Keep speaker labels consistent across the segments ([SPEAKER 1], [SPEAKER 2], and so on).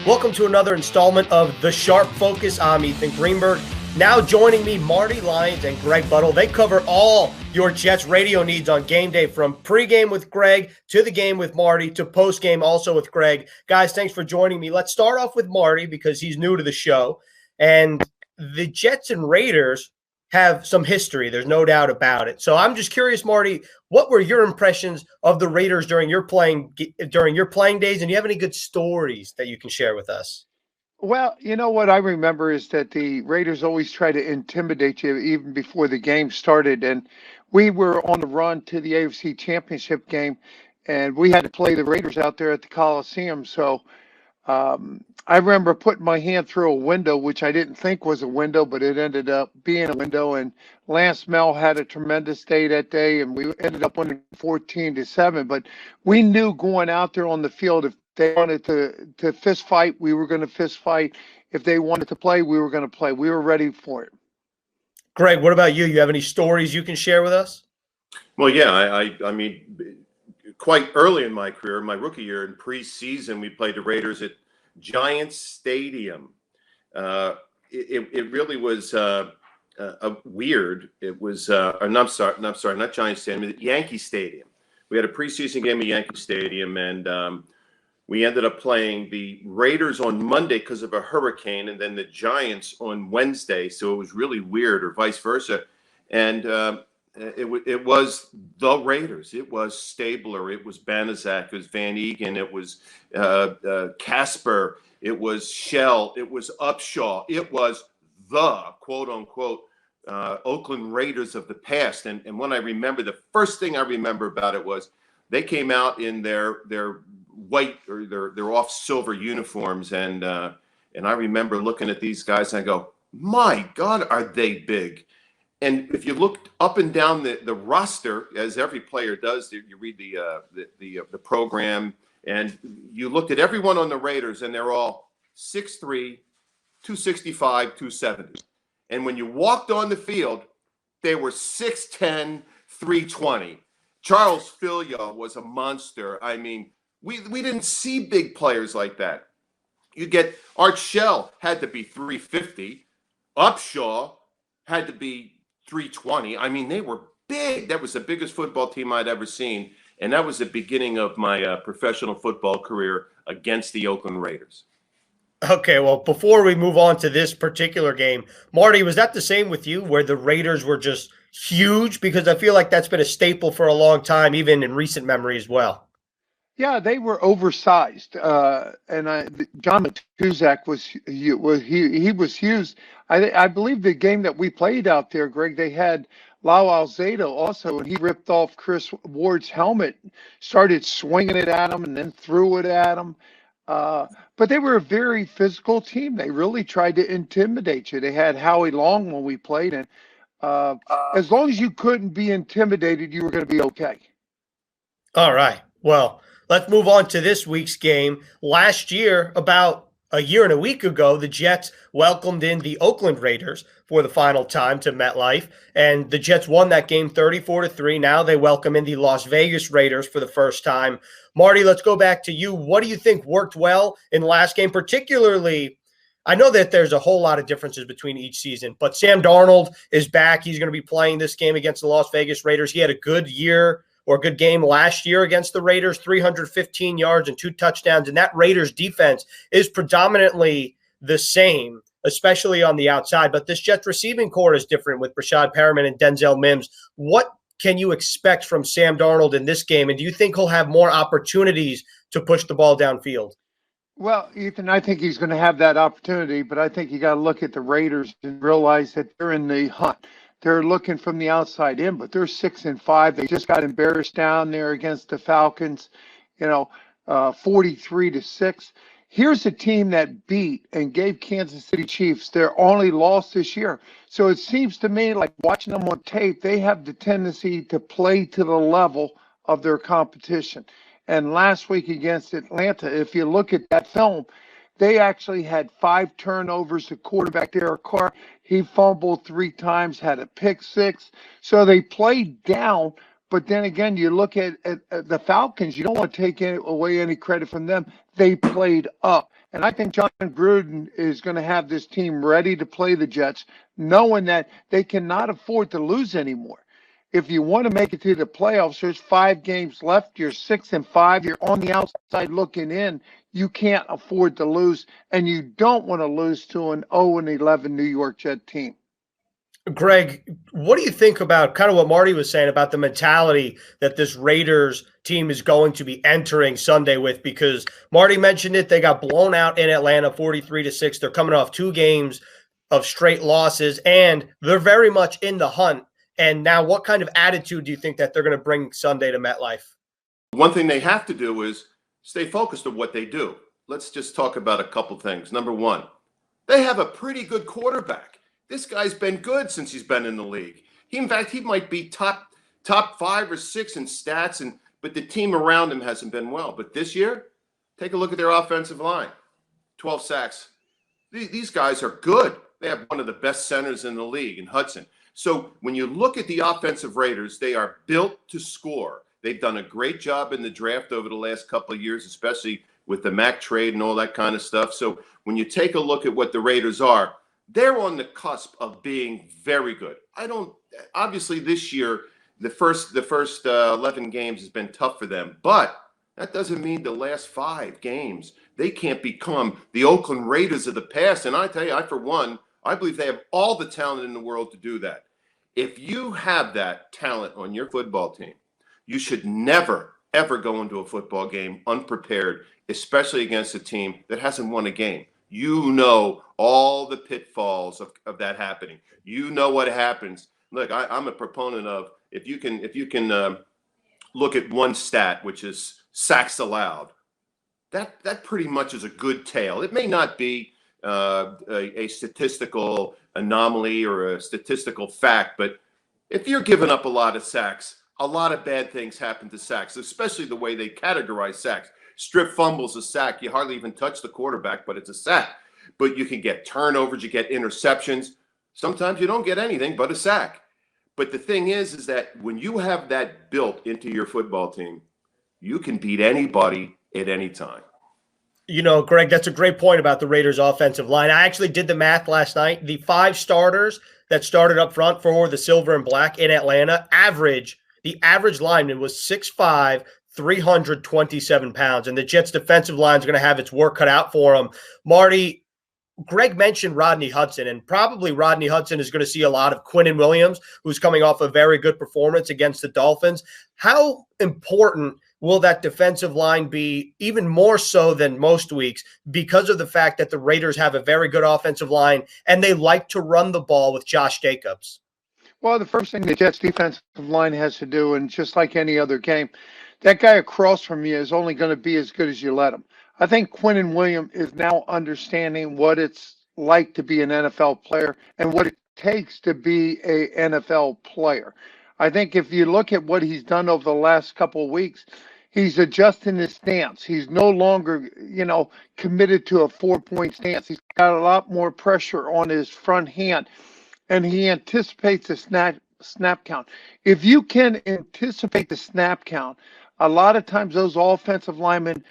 [SPEAKER 1] Welcome to another installment of The Sharp Focus. I'm Ethan Greenberg. Now joining me, Marty Lyons and Greg Buttle. They cover all your Jets radio needs on game day, from pregame with Greg to the game with Marty to postgame also with Greg. Guys, thanks for joining me. Let's start off with Marty because he's new to the show. And the Jets and Raiders have some history. There's no doubt about it. So I'm just curious, Marty, what were your impressions of the Raiders during your playing days? And do you have any good stories that you can share with us?
[SPEAKER 2] Well, you know what I remember is that the Raiders always try to intimidate you even before the game started. And we were on the run to the AFC Championship game, and we had to play the Raiders out there at the Coliseum. So I remember putting my hand through a window, which I didn't think was a window, but it ended up being a window. And Lance Mel had a tremendous day that day, and we ended up winning 14-7. But we knew going out there on the field, if they wanted to fist fight, we were going to fist fight. If they wanted to play, we were going to play. We were ready for it.
[SPEAKER 1] Greg, what about you? You have any stories you can share with us?
[SPEAKER 3] Well, yeah, I mean, quite early in my career, my rookie year in preseason, we played the Raiders at Giants Stadium. It really was weird. It was, I'm sorry, not Giants Stadium, Yankee Stadium. We had a preseason game at Yankee Stadium, and we ended up playing the Raiders on Monday because of a hurricane, and then the Giants on Wednesday. So it was really weird, or vice versa. And it was the Raiders. It was Stabler. It was Banaszak. It was Van Egan. It was Casper. It was Shell. It was Upshaw. It was the quote-unquote Oakland Raiders of the past. And when I remember, the first thing I remember about it was they came out in their white or their off silver uniforms, and I remember looking at these guys and I go, my God, are they big? And if you looked up and down the roster, as every player does, you read the program, and you looked at everyone on the Raiders, and they're all 6'3", 265, 270. And when you walked on the field, they were 6'10", 320. Charles Filia was a monster. I mean, we didn't see big players like that. You get Art Shell had to be 350. Upshaw had to be 320. I mean, they were big. That was the biggest football team I'd ever seen. And that was the beginning of my professional football career against the Oakland Raiders.
[SPEAKER 1] Okay, well, before we move on to this particular game, Marty, was that the same with you, where the Raiders were just huge? Because I feel like that's been a staple for a long time, even in recent memory as well.
[SPEAKER 2] Yeah, they were oversized, and John Matuzak was huge. I believe the game that we played out there, Greg, they had Lau Alzado also, and he ripped off Chris Ward's helmet, started swinging it at him, and then threw it at him. But they were a very physical team. They really tried to intimidate you. They had Howie Long when we played, and as long as you couldn't be intimidated, you were going to be okay.
[SPEAKER 1] All right. Well, let's move on to this week's game. Last year, about a year and a week ago, the Jets welcomed in the Oakland Raiders for the final time to MetLife, and the Jets won that game 34-3. Now they welcome in the Las Vegas Raiders for the first time. Marty, let's go back to you. What do you think worked well in last game? Particularly, I know that there's a whole lot of differences between each season, but Sam Darnold is back. He's going to be playing this game against the Las Vegas Raiders. He had a good year or a good game last year against the Raiders, 315 yards and 2 touchdowns. And that Raiders defense is predominantly the same, especially on the outside. But this Jets receiving core is different with Rashad Perriman and Denzel Mims. What can you expect from Sam Darnold in this game? And do you think he'll have more opportunities to push the ball downfield?
[SPEAKER 2] Well, Ethan, I think he's going to have that opportunity, but I think you got to look at the Raiders and realize that they're in the hunt. They're looking from the outside in, but they're 6-5. They just got embarrassed down there against the Falcons, 43-6. Here's a team that beat and gave Kansas City Chiefs their only loss this year. So it seems to me like watching them on tape, they have the tendency to play to the level of their competition. And last week against Atlanta, if you look at that film, they actually had 5 turnovers. The quarterback, Derek Carr, he fumbled 3 times, had a pick 6. So they played down, But then again, you look at the Falcons, you don't want to take away any credit from them. They played up. And I think John Gruden is going to have this team ready to play the Jets, knowing that they cannot afford to lose anymore. If you want to make it to the playoffs, there's 5 games left. You're 6-5. You're on the outside looking in. You can't afford to lose, and you don't want to lose to an 0-11 New York Jet team.
[SPEAKER 1] Greg, what do you think about kind of what Marty was saying about the mentality that this Raiders team is going to be entering Sunday with? Because Marty mentioned it, they got blown out in Atlanta 43-6. They're coming off 2 games of straight losses, and they're very much in the hunt. And now what kind of attitude do you think that they're going to bring Sunday to MetLife?
[SPEAKER 3] One thing they have to do is stay focused on what they do. Let's just talk about a couple things. Number one, they have a pretty good quarterback. This guy's been good since he's been in the league. In fact, he might be top 5 or 6 in stats, but the team around him hasn't been well. But this year, take a look at their offensive line. 12 sacks. These guys are good. They have one of the best centers in the league in Hudson. So when you look at the offensive Raiders, they are built to score. They've done a great job in the draft over the last couple of years, especially with the Mac trade and all that kind of stuff. So when you take a look at what the Raiders are, they're on the cusp of being very good. Obviously this year, the first 11 games has been tough for them, but that doesn't mean the last 5 games, they can't become the Oakland Raiders of the past. And I tell you, for one, I believe they have all the talent in the world to do that. If you have that talent on your football team, you should never, ever go into a football game unprepared, especially against a team that hasn't won a game. You know all the pitfalls of that happening. You know what happens. Look, I'm a proponent of if you can look at one stat, which is sacks allowed, that pretty much is a good tale. It may not be a statistical anomaly or a statistical fact, but if you're giving up a lot of sacks, a lot of bad things happen to sacks, especially the way they categorize sacks. Strip fumbles a sack. You hardly even touch the quarterback, but it's a sack. But you can get turnovers, you get interceptions. Sometimes you don't get anything but a sack. But the thing is that when you have that built into your football team, you can beat anybody at any time.
[SPEAKER 1] You know, Greg, that's a great point about the Raiders' offensive line. I actually did the math last night. The 5 starters that started up front for the Silver and Black in Atlanta, the average lineman was 6'5", 327 pounds, and the Jets' defensive line is going to have its work cut out for them. Marty, Greg mentioned Rodney Hudson, and probably Rodney Hudson is going to see a lot of Quinnen Williams, who's coming off a very good performance against the Dolphins. How important will that defensive line be, even more so than most weeks, because of the fact that the Raiders have a very good offensive line and they like to run the ball with Josh Jacobs?
[SPEAKER 2] Well, the first thing the Jets defensive line has to do, and just like any other game, that guy across from you is only going to be as good as you let him. I think Quinnen Williams is now understanding what it's like to be an NFL player and what it takes to be an NFL player. I think if you look at what he's done over the last couple of weeks, he's adjusting his stance. He's no longer, committed to a 4-point stance. He's got a lot more pressure on his front hand, and he anticipates the snap count. If you can anticipate the snap count, a lot of times those offensive linemen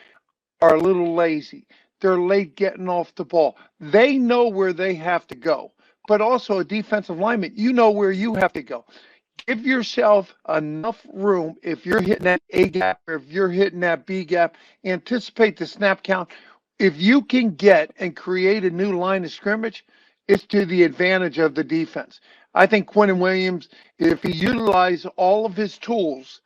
[SPEAKER 2] are a little lazy. They're late getting off the ball. They know where they have to go. But also a defensive lineman, you know where you have to go. Give yourself enough room. If you're hitting that A gap or if you're hitting that B gap, anticipate the snap count. If you can get and create a new line of scrimmage, it's to the advantage of the defense. I think Quinnen Williams, if he utilizes all of his tools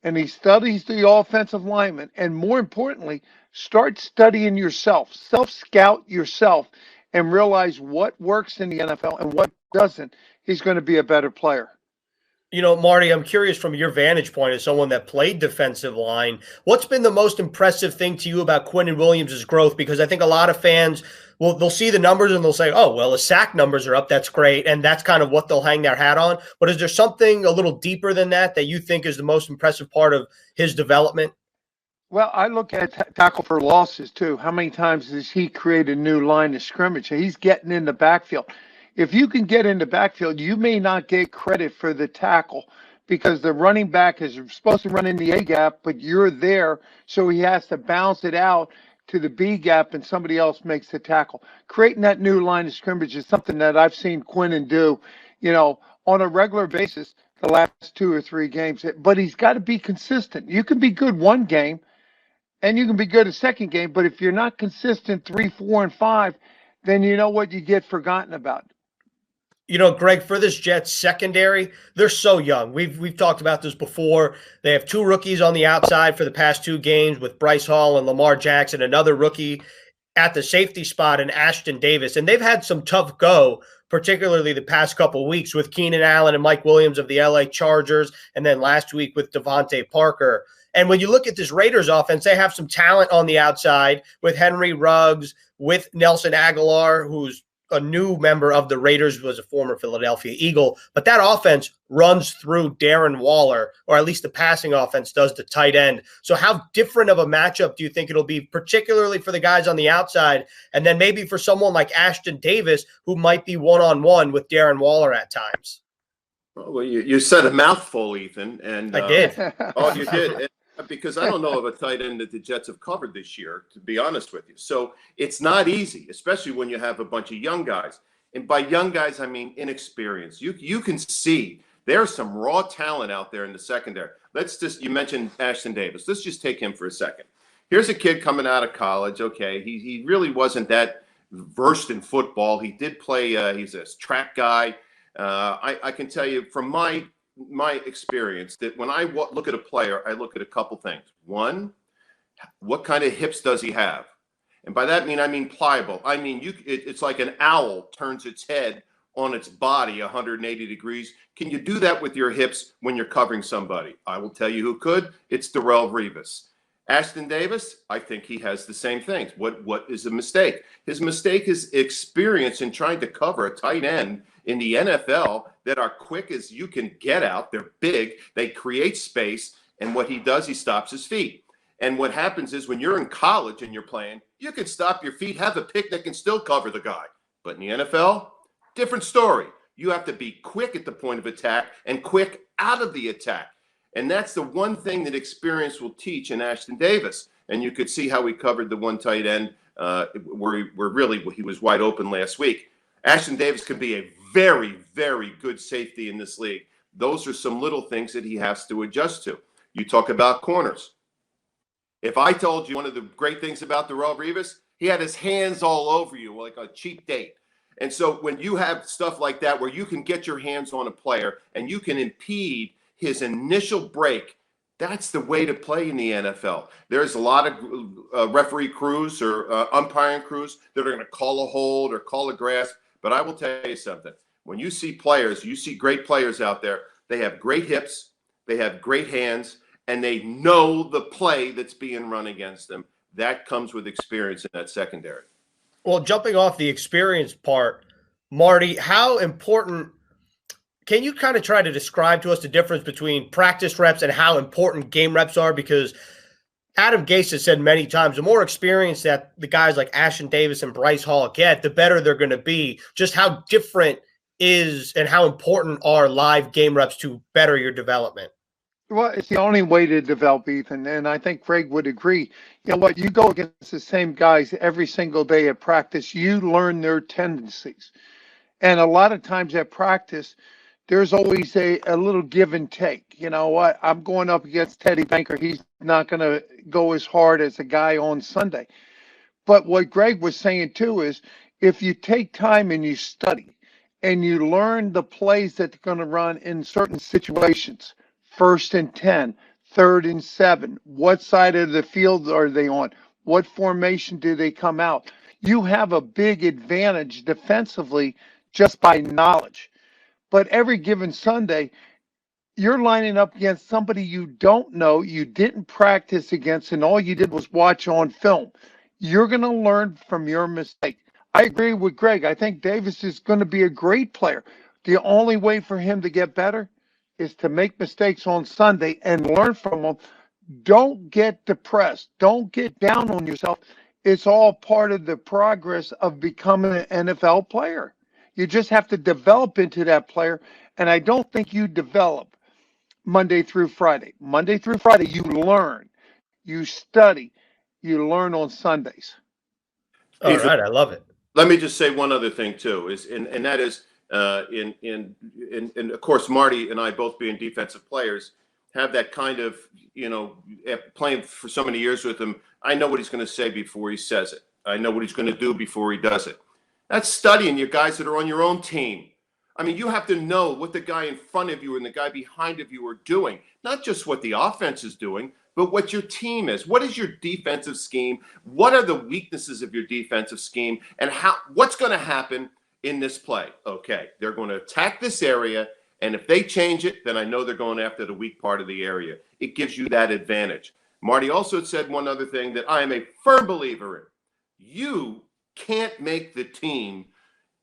[SPEAKER 2] and he studies the offensive lineman, and more importantly, start studying yourself, self-scout yourself, and realize what works in the NFL and what doesn't, he's going to be a better player.
[SPEAKER 1] You know, Marty, I'm curious from your vantage point as someone that played defensive line, what's been the most impressive thing to you about Quinnen Williams' growth? Because I think a lot of fans, they'll see the numbers and they'll say, oh, well, the sack numbers are up. That's great. And that's kind of what they'll hang their hat on. But is there something a little deeper than that you think is the most impressive part of his development?
[SPEAKER 2] Well, I look at tackle for losses, too. How many times has he created a new line of scrimmage? He's getting in the backfield. If you can get in the backfield, you may not get credit for the tackle because the running back is supposed to run in the A gap, but you're there, so he has to bounce it out to the B gap and somebody else makes the tackle. Creating that new line of scrimmage is something that I've seen Quinnen do, on a regular basis the last 2 or 3 games. But he's got to be consistent. You can be good one game and you can be good a second game, but if you're not consistent 3, 4, and 5, then you know what, you get forgotten about.
[SPEAKER 1] Greg, for this Jets secondary, they're so young. We've talked about this before. They have 2 rookies on the outside for the past 2 games with Bryce Hall and Lamar Jackson, another rookie at the safety spot in Ashton Davis. And they've had some tough go, particularly the past couple of weeks with Keenan Allen and Mike Williams of the LA Chargers, and then last week with Devontae Parker. And when you look at this Raiders offense, they have some talent on the outside with Henry Ruggs, with Nelson Aguilar, who's a new member of the Raiders, was a former Philadelphia Eagle. But that offense runs through Darren Waller, or at least the passing offense does, the tight end. So how different of a matchup do you think it'll be, particularly for the guys on the outside, and then maybe for someone like Ashton Davis, who might be one-on-one with Darren Waller at times?
[SPEAKER 3] Well, you said a mouthful, Ethan. And
[SPEAKER 1] I did.
[SPEAKER 3] Oh, you did. Because I don't know of a tight end that the Jets have covered this year, to be honest with you. So it's not easy, especially when you have a bunch of young guys. And by young guys, I mean inexperienced. You can see there's some raw talent out there in the secondary. You mentioned Ashton Davis. Let's just take him for a second. Here's a kid coming out of college. Okay, he really wasn't that versed in football. He did play, he's a track guy. I can tell you from my experience that when I look at a player, I look at a couple things. One, what kind of hips does he have? And by that I mean pliable. I mean, it's like an owl turns its head on its body 180 degrees. Can you do that with your hips when you're covering somebody? I will tell you who could. It's Darrelle Revis. Ashton Davis, I think he has the same things. What is a mistake? His mistake is experience in trying to cover a tight end in the NFL that are quick as you can get out. They're big. They create space. And what he does, he stops his feet. And what happens is when you're in college and you're playing, you can stop your feet, have a picnic, and still cover the guy. But in the NFL, different story. You have to be quick at the point of attack and quick out of the attack. And that's the one thing that experience will teach in Ashton Davis. And you could see how he covered the one tight end where he was wide open last week. Ashton Davis could be a very, very good safety in this league. Those are some little things that he has to adjust to. You talk about corners. If I told you one of the great things about Darrelle Revis, he had his hands all over you like a cheap date. And so when you have stuff like that where you can get your hands on a player and you can impede his initial break, that's the way to play in the NFL. There's a lot of referee crews or umpiring crews that are going to call a hold or call a grasp. But I will tell you something. When you see players, you see great players out there, they have great hips, they have great hands, and they know the play that's being run against them. That comes with experience in that secondary.
[SPEAKER 1] Well, jumping off the experience part, Marty, how important – can you kind of try to describe to us the difference between practice reps and how important game reps are? Because Adam Gase has said many times, the more experience that the guys like Ashton Davis and Bryce Hall get, the better they're going to be. Just how different is and how important are live game reps to better your development?
[SPEAKER 2] Well, it's the only way to develop, Ethan, and I think Craig would agree. You know what? You go against the same guys every single day at practice, you learn their tendencies. And a lot of times at practice, there's always a little give and take. You know what? I'm going up against Teddy Banker. He's not going to go as hard as a guy on Sunday. But what Greg was saying, too, is if you take time and you study and you learn the plays that they're going to run in certain situations, 1st and 10, 3rd and 7, what side of the field are they on? What formation do they come out? You have a big advantage defensively just by knowledge. But every given Sunday, you're lining up against somebody you don't know, you didn't practice against, and all you did was watch on film. You're going to learn from your mistake. I agree with Greg. I think Davis is going to be a great player. The only way for him to get better is to make mistakes on Sunday and learn from them. Don't get depressed. Don't get down on yourself. It's all part of the progress of becoming an NFL player. You just have to develop into that player. And I don't think you develop Monday through Friday. Monday through Friday, you learn, you study, you learn on Sundays.
[SPEAKER 1] All right, I love it.
[SPEAKER 3] Let me just say one other thing too, and that is in of course Marty and I both being defensive players have that kind of, playing for so many years with him. I know what he's going to say before he says it. I know what he's going to do before he does it. That's studying your guys that are on your own team. I mean, you have to know what the guy in front of you and the guy behind of you are doing, not just what the offense is doing, but what your team is. What is your defensive scheme? What are the weaknesses of your defensive scheme? And what's going to happen in this play? Okay, they're going to attack this area, and if they change it, then I know they're going after the weak part of the area. It gives you that advantage. Marty also said one other thing that I am a firm believer in. You can't make the team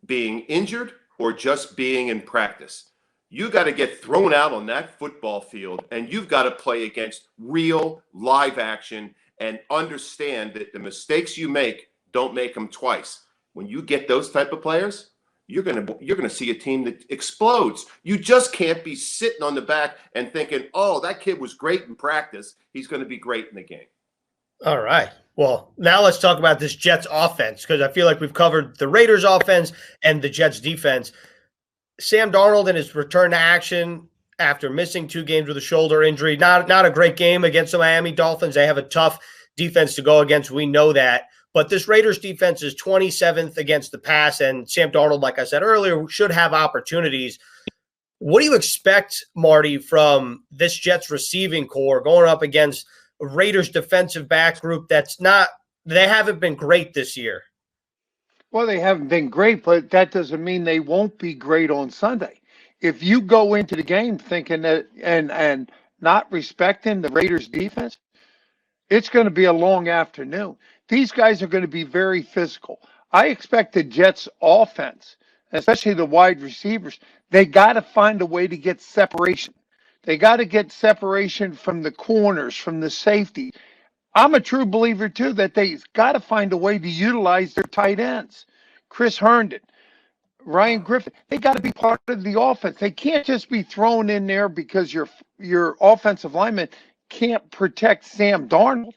[SPEAKER 3] being injured or just being in practice. You got to get thrown out on that football field, and you've got to play against real live action and understand that the mistakes you make, don't make them twice. When you get those type of players, you're gonna see a team that explodes. You just can't be sitting on the back and thinking, "Oh, that kid was great in practice. He's going to be great in the game."
[SPEAKER 1] All right. Well, now let's talk about this Jets offense, because I feel like we've covered the Raiders offense and the Jets defense. Sam Darnold in his return to action after missing 2 games with a shoulder injury. Not a great game against the Miami Dolphins. They have a tough defense to go against. We know that. But this Raiders defense is 27th against the pass, and Sam Darnold, like I said earlier, should have opportunities. What do you expect, Marty, from this Jets receiving core going up against a Raiders defensive back group they haven't been great this year?
[SPEAKER 2] Well, they haven't been great, but that doesn't mean they won't be great on Sunday. If you go into the game thinking that and not respecting the Raiders defense, it's going to be a long afternoon. These guys are going to be very physical. I expect the Jets offense, especially the wide receivers, they got to find a way to get separation. They got to get separation from the corners, from the safety. I'm a true believer, too, that they've got to find a way to utilize their tight ends. Chris Herndon, Ryan Griffin, they got to be part of the offense. They can't just be thrown in there because your offensive lineman can't protect Sam Darnold.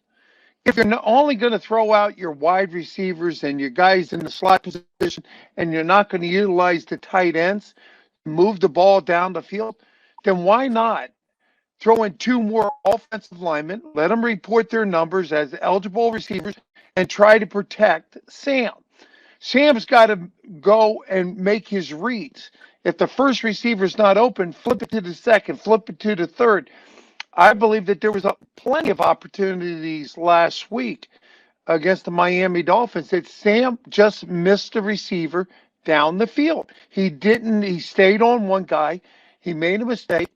[SPEAKER 2] If you're only going to throw out your wide receivers and your guys in the slot position, and you're not going to utilize the tight ends, move the ball down the field, then why not throw in 2 more offensive linemen, let them report their numbers as eligible receivers, and try to protect Sam. Sam's got to go and make his reads. If the first receiver's not open, flip it to the second, flip it to the third. I believe that there was plenty of opportunities last week against the Miami Dolphins that Sam just missed the receiver down the field. He stayed on one guy. He made a mistake.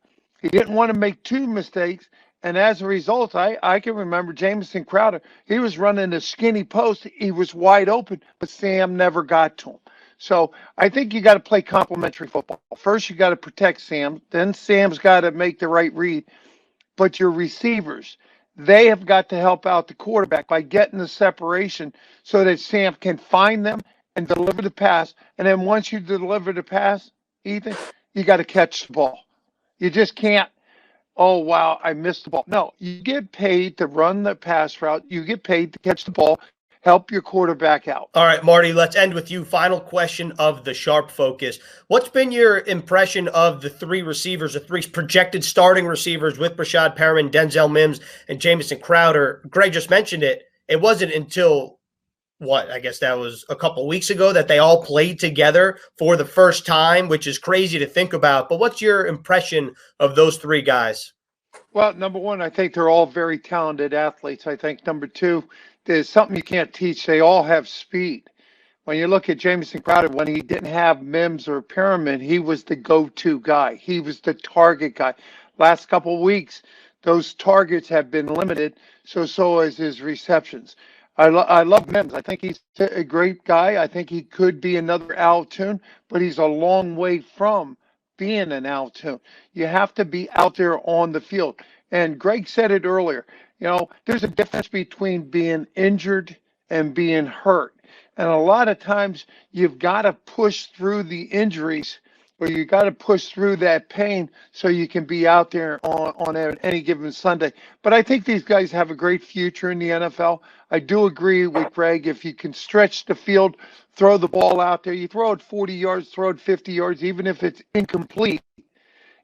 [SPEAKER 2] He didn't want to make 2 mistakes. And as a result, I can remember Jamison Crowder. He was running a skinny post. He was wide open, but Sam never got to him. So I think you got to play complementary football. First, you got to protect Sam. Then Sam's got to make the right read. But your receivers, they have got to help out the quarterback by getting the separation so that Sam can find them and deliver the pass. And then once you deliver the pass, Ethan, you got to catch the ball. You just can't, "Oh, wow, I missed the ball." No, you get paid to run the pass route. You get paid to catch the ball, help your quarterback out.
[SPEAKER 1] All right, Marty, let's end with you. Final question of the Sharp Focus. What's been your impression of the 3 receivers, the 3 projected starting receivers with Brashad Perriman, Denzel Mims, and Jamison Crowder? Greg just mentioned it. It wasn't until, I guess that was a couple weeks ago that they all played together for the first time, which is crazy to think about. But what's your impression of those 3 guys?
[SPEAKER 2] Well, number one, I think they're all very talented athletes. I think number 2, there's something you can't teach. They all have speed. When you look at Jamison Crowder, when he didn't have Mims or Perriman, he was the go-to guy. He was the target guy. Last couple of weeks, those targets have been limited, so is his receptions. I love Mims. I think he's a great guy. I think he could be another Al Toon, but he's a long way from being an Al Toon. You have to be out there on the field. And Greg said it earlier. There's a difference between being injured and being hurt. And a lot of times you've got to push through the injuries where you got to push through that pain so you can be out there on any given Sunday. But I think these guys have a great future in the NFL. I do agree with Greg. If you can stretch the field, throw the ball out there, you throw it 40 yards, throw it 50 yards, even if it's incomplete,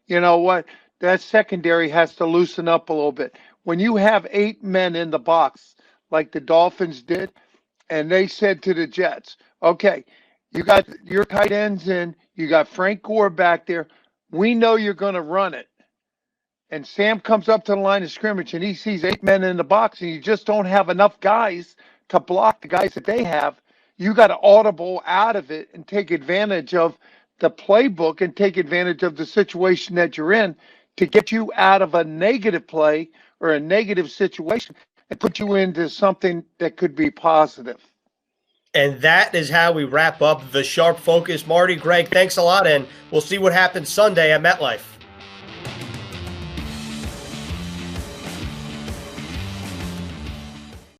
[SPEAKER 2] you know what? That secondary has to loosen up a little bit. When you have 8 men in the box, like the Dolphins did, and they said to the Jets, okay, you got your tight ends in, you got Frank Gore back there. We know you're going to run it. And Sam comes up to the line of scrimmage and he sees 8 men in the box and you just don't have enough guys to block the guys that they have. You got to audible out of it and take advantage of the playbook and take advantage of the situation that you're in to get you out of a negative play or a negative situation and put you into something that could be positive.
[SPEAKER 1] And that is how we wrap up the Sharp Focus. Marty, Greg, thanks a lot, and we'll see what happens Sunday at MetLife.